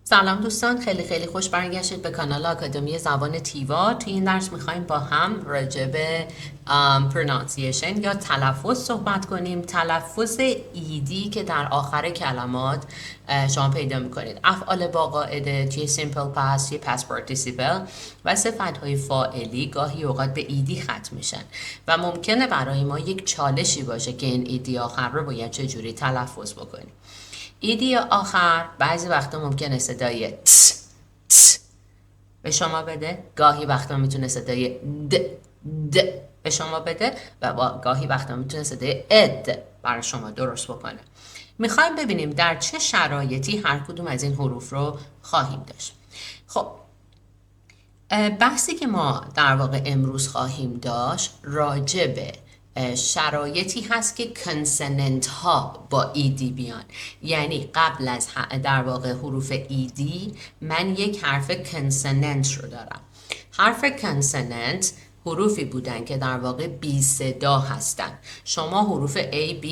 سلام دوستان، خیلی خوش برگشتید به کانال آکادمی زبان تیوا. توی این درس میخوایم با هم راجع به pronunciation یا تلفظ صحبت کنیم. تلفظ ایدی که در آخر کلمات شما پیدا میکنید. افعال با قاعده توی simple past، توی past participle و صفت‌های فاعلی گاهی اوقات به ایدی ختم میشن و ممکنه برای ما یک چالشی باشه که این ایدی آخر رو باید چجوری تلفظ بکنیم. ایدی آخر بعضی وقتا ممکنه صدای ت به شما بده، گاهی وقتا میتونه صدای د به شما بده و گاهی وقتا میتونه صدای اد برای شما درست بکنه. میخوایم ببینیم در چه شرایطی هر کدوم از این حروف رو خواهیم داشت. خب بحثی که ما در واقع امروز خواهیم داشت راجع به شرایطی هست که کنسننت ها با ایدی بیان، یعنی قبل از در واقع حروف ایدی من یک حرف کنسننت رو دارم. حرف کنسننت حروفی بودن که در واقع بی صدا هستن. شما حروف A, B,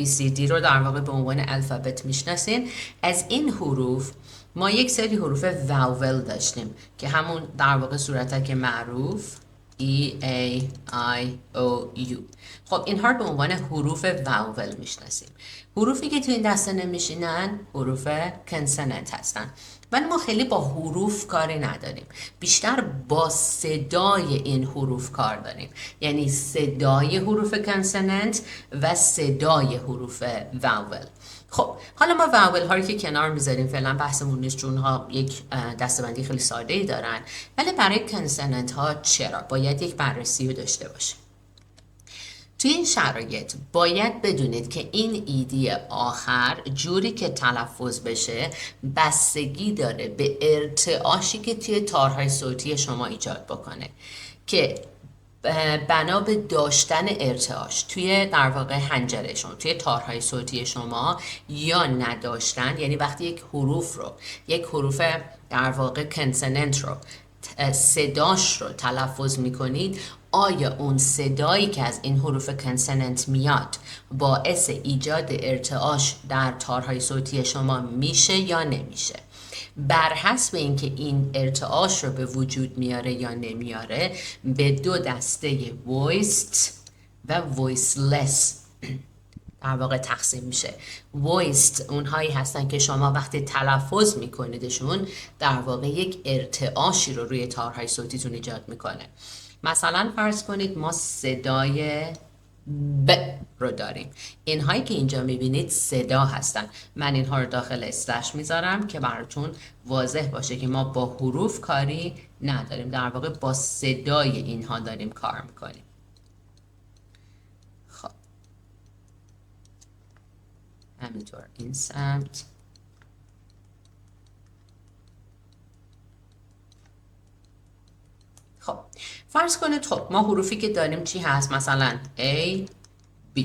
C, D رو در واقع به عنوان الفابت میشناسین. از این حروف ما یک سری حروف واول داشتیم که همون در واقع صورتک معروف E, A, I, O, U. خب اینها رو به عنوان حروف واول میشناسیم. حروفی که تو این دسته نمیشینن حروف کنسننت هستن، ولی ما خیلی با حروف کاری نداریم، بیشتر با صدای این حروف کار داریم، یعنی صدای حروف کنسننت و صدای حروف واول. خب حالا ما واول ها رو که کنار میذاریم، فعلا بحثمون نیست چون ها یک دسته‌بندی خیلی ساده ای دارن، ولی برای کنسننت ها چرا باید یک بررسی رو داشته باشیم. توی این شرایط باید بدونید که این ایدی آخر جوری که تلفظ بشه بستگی داره به ارتعاشی که توی تارهای صوتی شما ایجاد بکنه، که بنا به داشتن ارتعاش توی در واقع حنجره شما، توی تارهای صوتی شما، یا نداشتن، یعنی وقتی یک حروف در واقع کنسننت رو صداش رو تلفظ میکنید، آیا اون صدایی که از این حروف کنسننت میاد باعث ایجاد ارتعاش در تارهای صوتی شما میشه یا نمیشه. بر حسب اینکه این ارتعاش رو به وجود میاره یا نمیاره به دو دسته voiced و voiceless در واقع تقسیم میشه. voiced اونهایی هستن که شما وقتی تلفظ میکنیدشون در واقع یک ارتعاشی رو روی تارهای صوتیتون ایجاد میکنه. مثلا فرض کنید ما صدای ب رو داریم. اینهایی که اینجا میبینید صدا هستن. من اینها رو داخل اسلش میذارم که براتون واضح باشه که ما با حروف کاری نداریم، در واقع با صدای اینها داریم کار میکنیم. خب همینطور این سمت. خب فرض کنید خب ما حروفی که داریم چی هست؟ مثلا A, B.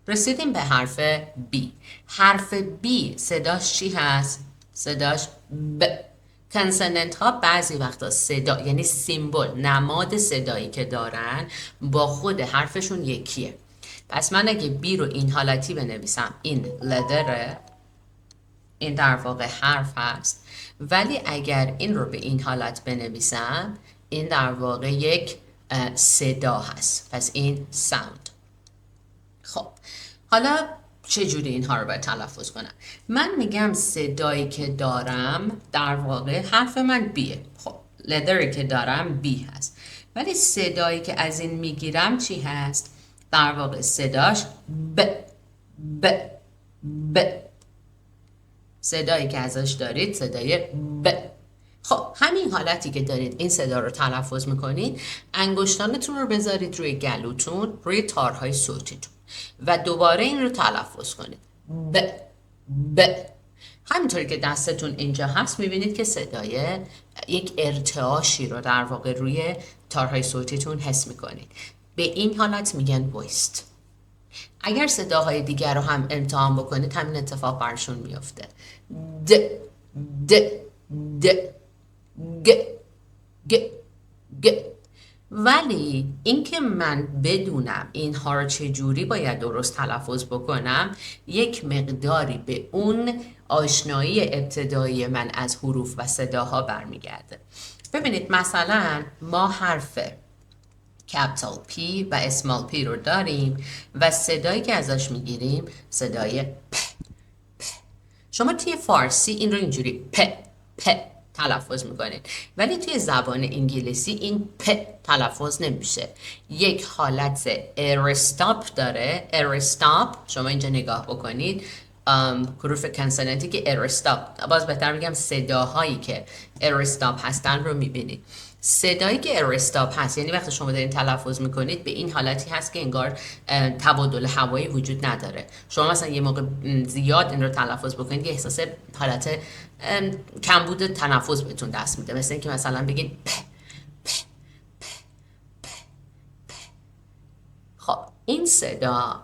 رسیدیم به حرف B. حرف B صداش چی هست؟ صداش ب. کنسننت ها بعضی وقتا صدا، یعنی سیمبل، نماد صدایی که دارن با خود حرفشون یکیه. پس من اگه B رو این حالتی بنویسم، این لدره، این در واقع حرف هست، ولی اگر این رو به این حالت بنویسم این در واقع یک صدا هست، پس این ساوند. خب حالا چجوری اینها رو باید تلفظ کنم؟ من میگم صدایی که دارم در واقع حرف من بیه. خب لدری که دارم بی هست، ولی صدایی که از این میگیرم چی هست؟ در واقع صداش ب ب ب. صدایی که ازش دارید صدای ب. خب همین حالتی که دارید این صدا رو تلفظ میکنید، انگشتانتون رو بذارید روی گلوتون، روی تارهای صوتیتون و دوباره این رو تلفظ کنید ب ب. همینطوری که دستتون اینجا هست میبینید که صدای یک ارتعاشی رو در واقع روی تارهای صوتیتون حس میکنید. به این حالت میگن voiced. اگر صداهای دیگر رو هم امتحان بکنید همین اتفاق برشون میفته. د د د گ گ گ. ولی اینکه من بدونم اینها رو چجوری باید درست تلفظ بکنم یک مقداری به اون آشنایی ابتدایی من از حروف و صداها برمیگرده. ببینید مثلا ما حرف کپیتال P و اسمال P رو داریم و صدایی که ازش میگیریم صدای پ. شما توی فارسی این رو اینجوری پ تلفظ میکنید، ولی توی زبان انگلیسی این پ تلفظ نمیشه. یک حالت ارستاپ داره. ارستاپ شما اینجا نگاه بکنید، حروف کنسونانتی که ارستاپ، باز بهتر میگم صداهایی که ارستاپ هستن رو میبینید. صدایی که ارستاپ هست یعنی وقتی شما دارین تلفظ میکنید به این حالتی هست که انگار تبادل هوایی وجود نداره. شما مثلا یه موقع زیاد این رو تلفظ بکنید یه احساس حالت کمبود تنفس بهتون دست میده، مثل اینکه مثلا بگید پ پ پ پ پ. خب این صدا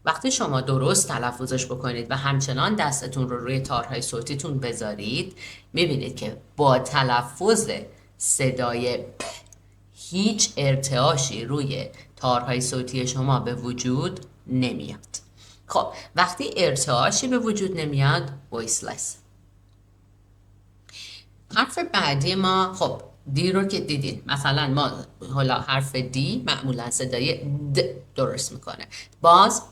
وقتی شما درست تلفظش بکنید و همچنان دستتون رو روی تارهای صوتیتون بذارید میبینید که با تلفظ صدای پ هیچ ارتعاشی روی تارهای صوتی شما به وجود نمیاد. خب وقتی ارتعاشی به وجود نمیاد voiceless. حرف بعدی ما خب دی رو که دیدین، مثلا ما حالا حرف دی معمولا صدای د درست میکنه. باز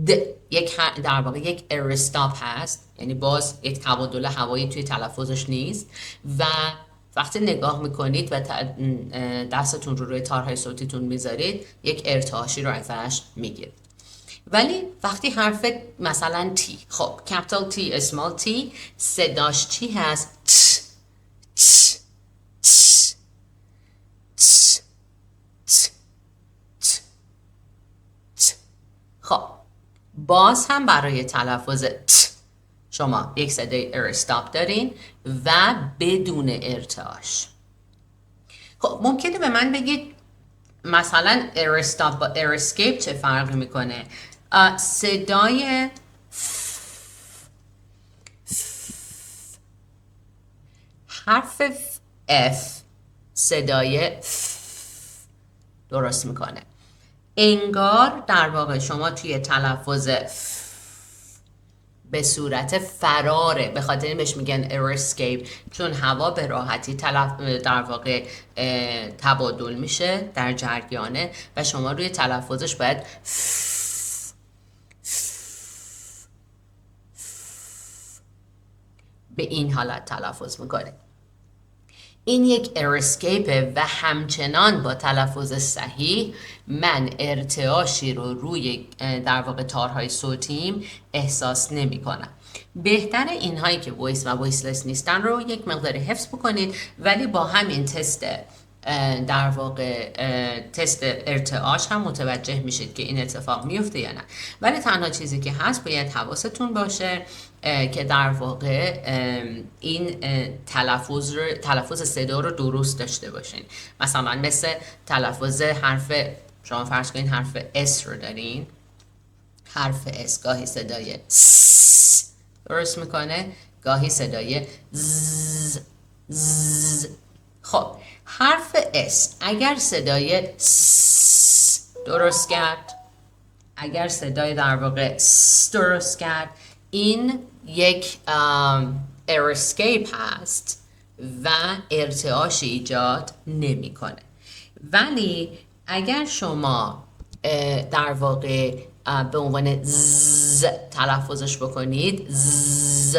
د یک در واقع یک ارستاپ هست، یعنی باز یک تبادل هوایی توی تلفظش نیست و وقتی نگاه میکنید و دستتون رو روی تارهای صوتیتون میذارید یک ارتعاشی رو ازش میگیرید. ولی وقتی حرف مثلا تی، خب کپیتال تی اسمال تی صداش چی هست؟ خب باز هم برای تلفظ ت شما یک صدای ارستاپ دارین و بدون ارتعاش. خب ممکنه به من بگید مثلا ارستاپ با ارسکیپ چه فرقی میکنه؟ صدای حرف F صدای درست میکنه. انگار در واقع شما توی تلفظ به صورت فراره، به خاطر این بهش میگن ارسکیپ، چون هوا به راحتی در واقع تبادل میشه در جریانه و شما روی تلفظش باید به این حالت تلفظ میکنه. این یک ارسکیپه و همچنان با تلفظ صحیح من ارتعاشی رو روی در واقع تارهای صوتیم احساس نمی کنم. بهتر اینهایی که وایس و وایسلس نیستن رو یک مقدار حفظ بکنید، ولی با همین تست در واقع تست ارتعاش هم متوجه میشید که این اتفاق میفته یا نه. ولی تنها چیزی که هست باید حواستون باشه که در واقع این تلفظ صدا رو درست داشته باشین. مثلا مثل تلفظ حرف، شما فرض کنین حرف اس رو دارین، حرف اس گاهی صدای س درست میکنه، گاهی صدای ز. خب حرف اس اگر صدای س درست کرد، اگر صدای در واقع س درست کرد، این یک ارسکیپ هست و ارتعاش ایجاد نمیکنه. ولی اگر شما در واقع به عنوان ز تلفظش بکنید، ز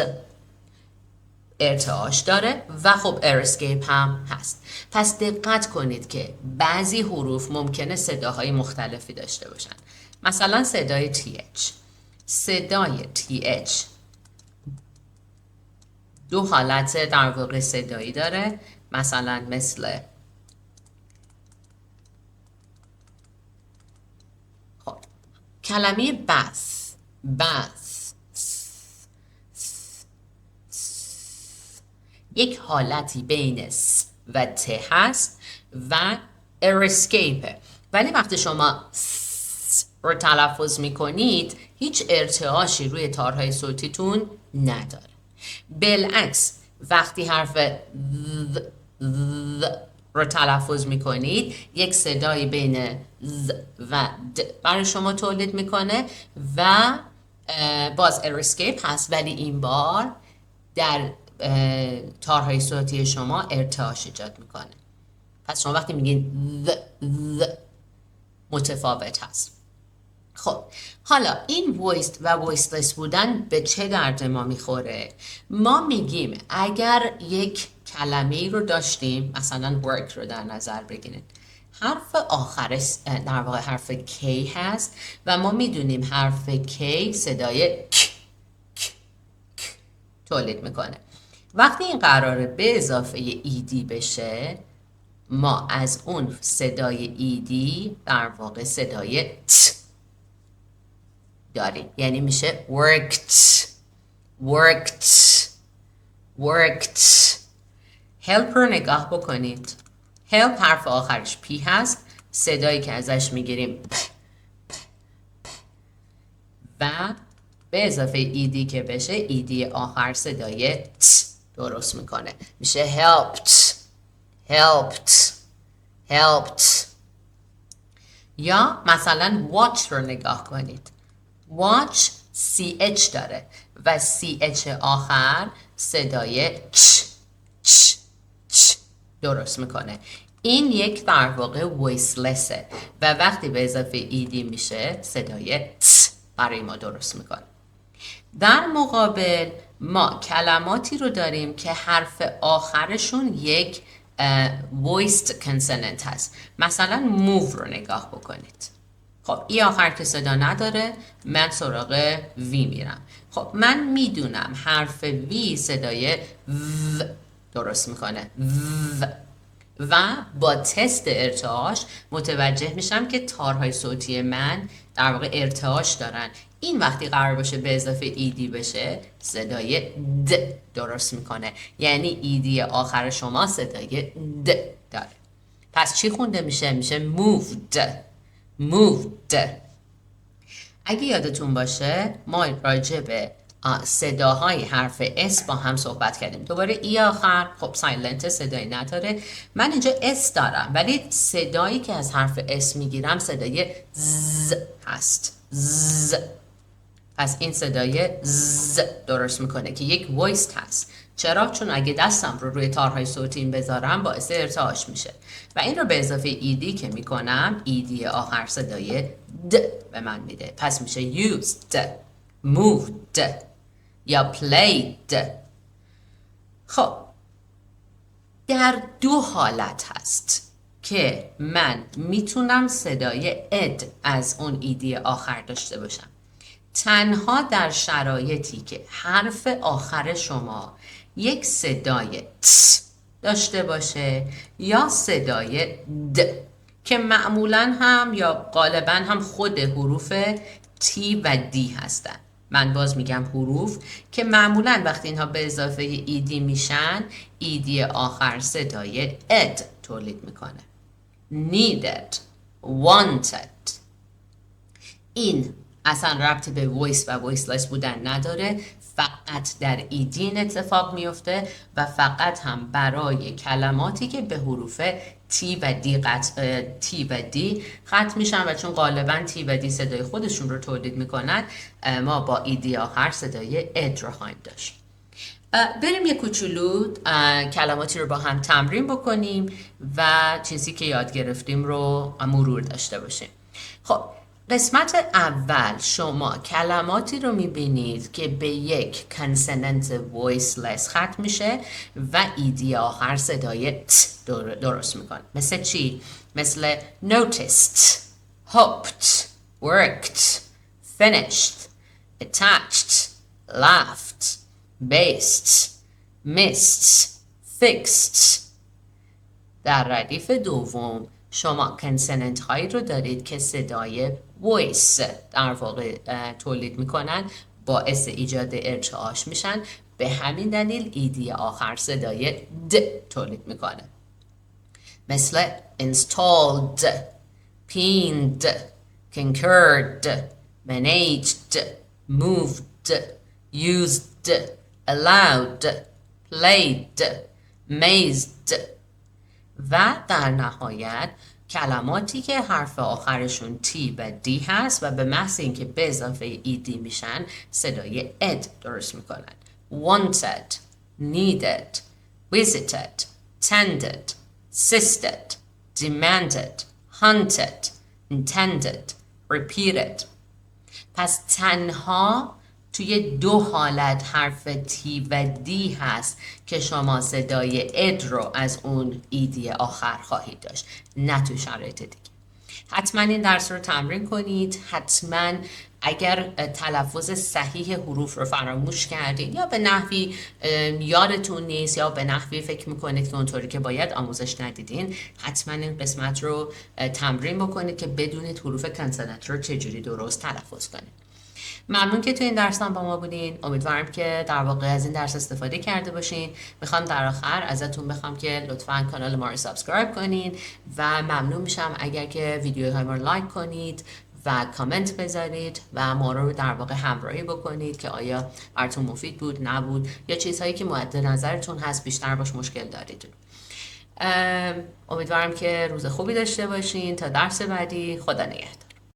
ارتعاش داره و خب ارسکیپ هم هست. پس دقت کنید که بعضی حروف ممکنه صداهای مختلفی داشته باشن. مثلا صدای TH، صدای TH دو حالت در واقع صدایی داره، مثلا مثل خب کلمه بث یک حالتی بین س و ت هست و ارسکیپه، ولی وقتی شما س رو تلفظ میکنید هیچ ارتعاشی روی تارهای صوتیتون نداره. بالعکس وقتی حرف ذ رو تلفظ میکنید یک صدایی بین ز و د برای شما تولید میکنه و باز ارسکیپ هست، ولی این بار در تارهای صوتی شما ارتعاش ایجاد میکنه. پس شما وقتی میگین ذ متفاوت هست. خب حالا این وایست و وایسلس بودن به چه درد ما میخوره؟ ما میگیم اگر یک کلمه رو داشتیم، مثلا work رو در نظر بگیرید، حرف آخرش در واقع حرف K هست و ما میدونیم حرف K صدای k تولید میکنه. وقتی این قراره به اضافه ED بشه، ما از اون صدای ED در واقع صدای T داریم، یعنی میشه worked worked. help رو نگاه بکنید. help حرف آخرش P هست، صدایی که ازش میگیریم و به اضافه ED که بشه ED آخر صدای T درست میکنه، میشه helped. یا مثلا watch رو نگاه کنید. watch CH داره و CH آخر صدای چ درست میکنه. این یک در واقع وایسلسه و وقتی به اضافه ED میشه صدای ت برای ما درست میکنه. در مقابل ما کلماتی رو داریم که حرف آخرشون یک voiced consonant هست. مثلا move رو نگاه بکنید. خب ای آخر که صدا نداره، من سراغ وی میرم. خب من میدونم حرف وی صدای و درست میکنه و با تست ارتعاش متوجه میشم که تارهای صوتی من در واقع ارتعاش دارن. این وقتی قرار باشه به اضافه ایدی بشه صدای د درست میکنه، یعنی ایدی آخر شما صدای د داره. پس چی خونده میشه؟ میشه moved. اگه یادتون باشه ما راجع به صداهای حرف اس با هم صحبت کردیم. دوباره ای آخر خب سایلنت، صدایی نداره. من اینجا اس دارم ولی صدایی که از حرف اس میگیرم صدای ز هست. ز. پس این صدای ز درست میکنه که یک وایست هست. چرا؟ چون اگه دستم رو روی تارهای صوتی بذارم باعث ارتعاش میشه و این رو به اضافه ایدی که میکنم ایدی آخر صدای د به من میده. پس میشه used، moved یا played. خب در دو حالت هست که من میتونم صدای اد از اون ایدی آخر داشته باشم. تنها در شرایطی که حرف آخر شما یک صدای ت داشته باشه یا صدای د که معمولا هم یا غالبا هم خود حروف تی و دی هستن. من باز میگم حروف که معمولا وقتی اینها به اضافه ایدی میشن ایدی آخر صدای اد تولید میکنه. needed، wanted. این اصلا ربطی به وایس و وایسلس بودن نداره، فقط در ایدی این اتفاق میفته و فقط هم برای کلماتی که به حروف تی و دی ختم میشن و چون غالبا تی و دی صدای خودشون رو تولید میکنن ما با ایدی آخر صدای اد رو خواهیم داشت. بریم یه کوچولو کلماتی رو با هم تمرین بکنیم و چیزی که یاد گرفتیم رو مرور داشته باشیم. خب قسمت اول شما کلماتی رو میبینید که به یک کانسوننت وایسلس ختم میشه و ایدی آخر صدای ت درست میکنه. مثل چی؟ مثل noticed، hoped، worked، finished، attached، laughed، based، missed، fixed. در ردیف دوم شما کنسننت هایی رو دارید که صدای وایس در واقع تولید میکنن، باعث ایجاد ارتعاش میشن، به همین دلیل ایدی آخر صدای د تولید میکنه. مثل installed، pinned، concurred، managed، moved، used، allowed، played، mazed. و در نهایت کلماتی که حرف آخرشون تی و دی هست و به محض اینکه به اضافه ایدی میشن صدای اد درست میکنن. wanted, needed, visited, tended, sisted, demanded, hunted, intended, repeated. پس تنها توی 2 حالت حرف تی و دی هست که شما صدای اد رو از اون ایدی آخر خواهید داشت، نه تو شرایط دیگه. حتما این درس رو تمرین کنید. حتما اگر تلفظ صحیح حروف رو فراموش کردید یا به نحوی یادتون نیست یا به نحوی فکر میکنید که اونطوری که باید آموزش ندیدین، حتما این قسمت رو تمرین بکنید که بدونید حروف کانسونانت رو چجوری درست تلفظ کنید. ممنون که تو این درس هم با ما بودین. امیدوارم که در واقع از این درس استفاده کرده باشین. میخوام در آخر ازتون بخوام که لطفاً کانال ما رو سابسکرایب کنین و ممنون میشم اگر که ویدیوهای ما رو لایک کنید و کامنت بذارید و ما رو در واقع همراهی بکنید که آیا براتون مفید بود، نبود، یا چیزهایی که مد نظرتون هست بیشتر باش مشکل دارید. امیدوارم که روز خوبی داشته باشین. تا درس بعدی، خدا نگهدار.